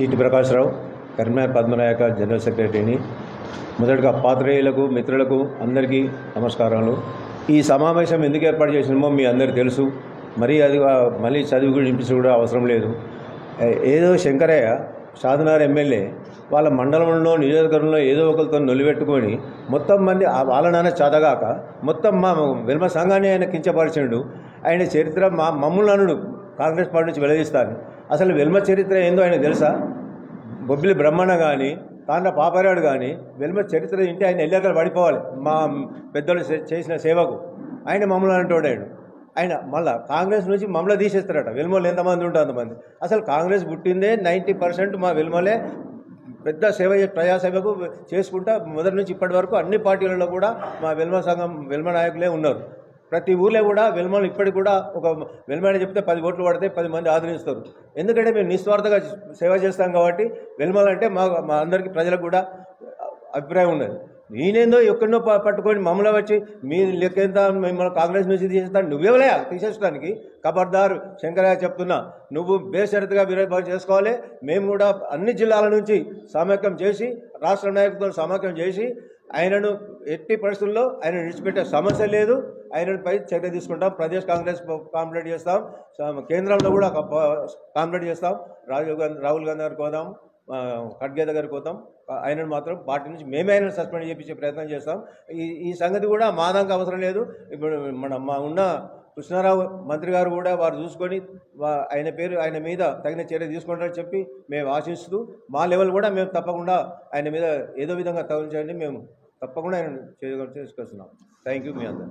చీటి ప్రకాశ్రావు కరీంనగర్ పద్మనాయక జనరల్ సెక్రటరీని. మొదటగా పాత్రేయులకు మిత్రులకు అందరికీ నమస్కారాలు. ఈ సమావేశం ఎందుకు ఏర్పాటు చేసినామో మీ అందరికీ తెలుసు. మరి అది మళ్ళీ చదివి గురించి కూడా అవసరం లేదు. ఏదో శంకరయ్య షాద్నగర్ ఎమ్మెల్యే వాళ్ళ మండలంలో నియోజకవర్గంలో ఏదో ఒకరితో నొలిపెట్టుకొని మొత్తం మంది వాళ్ళనైనా చదగాక మొత్తం మా వెల్మ సంఘాన్ని ఆయన కించపరిచిండు. ఆయన చరిత్ర మమ్మల్ని అనుడు కాంగ్రెస్ పార్టీ నుంచి వెల్లదీస్తాను. అసలు వెల్మ చరిత్ర ఏందో ఆయన తెలుసా? బొబ్బిలి బ్రహ్మణ కానీ తాండ్ర పాపారాడు కానీ వెల్మ చరిత్ర ఇంటే ఆయన ఎల్లెక్కడ పడిపోవాలి. మా పెద్దలు చేసిన సేవకు ఆయన మమ్మల్ని అంటాడు. ఆయన మళ్ళీ కాంగ్రెస్ నుంచి మమ్మల్ని తీసేస్తారట. వెల్మలో ఎంతమంది ఉంటే అంతమంది. అసలు కాంగ్రెస్ పుట్టిందే 90% మా వెల్మలే పెద్ద సేవ ప్రజాసేవకు చేసుకుంటా మొదటి నుంచి ఇప్పటి వరకు అన్ని పార్టీలలో కూడా మా వెల్మ సంఘం వెల్మ నాయకులే ఉన్నారు. ప్రతి ఊళ్ళో కూడా వెల్మలు ఇప్పటికి కూడా ఒక వెల్మ చెప్తే 10 ఓట్లు పడితే 10 మంది ఆదరిస్తారు. ఎందుకంటే మేము నిస్వార్థంగా సేవ చేస్తాం కాబట్టి వెల్మలంటే మా అందరికీ ప్రజలకు కూడా అభిప్రాయం ఉన్నది. నేనేందో ఎక్కడో పట్టుకొని మమ్మల్ని వచ్చి మీ లెక్కెంత మిమ్మల్ని కాంగ్రెస్ నుంచి తీసేస్తాను నువ్వేవలే తీసేయడానికి. ఖబర్దారు శంకరయ్య చెప్తున్నా, నువ్వు బేషరతుగా విరోధం చేసుకోవాలి. మేము కూడా అన్ని జిల్లాల నుంచి సమాఖ్యం చేసి రాష్ట్ర నాయకులతో సమాఖ్యం చేసి ఆయనను ఎట్టి పరిస్థితుల్లో ఆయన విడిచిపెట్టే సమస్య లేదు. ఆయనపై చర్య తీసుకుంటాం. ప్రదేశ్ కాంగ్రెస్ కాంప్లైంట్ చేస్తాం, కేంద్రంలో కూడా కాంప్లైంట్ చేస్తాం. రాహుల్ గాంధీ గారికి పోదాం, ఖడ్గే దగ్గరికి పోతాం. ఆయనను మాత్రం పార్టీ నుంచి మేమే ఆయనను సస్పెండ్ చేయించే ప్రయత్నం చేస్తాం. ఈ సంగతి కూడా మాదానికి అవసరం లేదు. ఇప్పుడు మా ఉన్న కృష్ణారావు మంత్రి గారు కూడా వారు చూసుకొని ఆయన మీద తగిన చర్య తీసుకుంటారని చెప్పి మేము ఆశిస్తూ మా లెవెల్ కూడా మేము తప్పకుండా ఆయన మీద ఏదో విధంగా తగిలించండి మేము తప్పకుండా ఆయన చేసుకొస్తున్నాం. థ్యాంక్ యూ మీ అందరూ.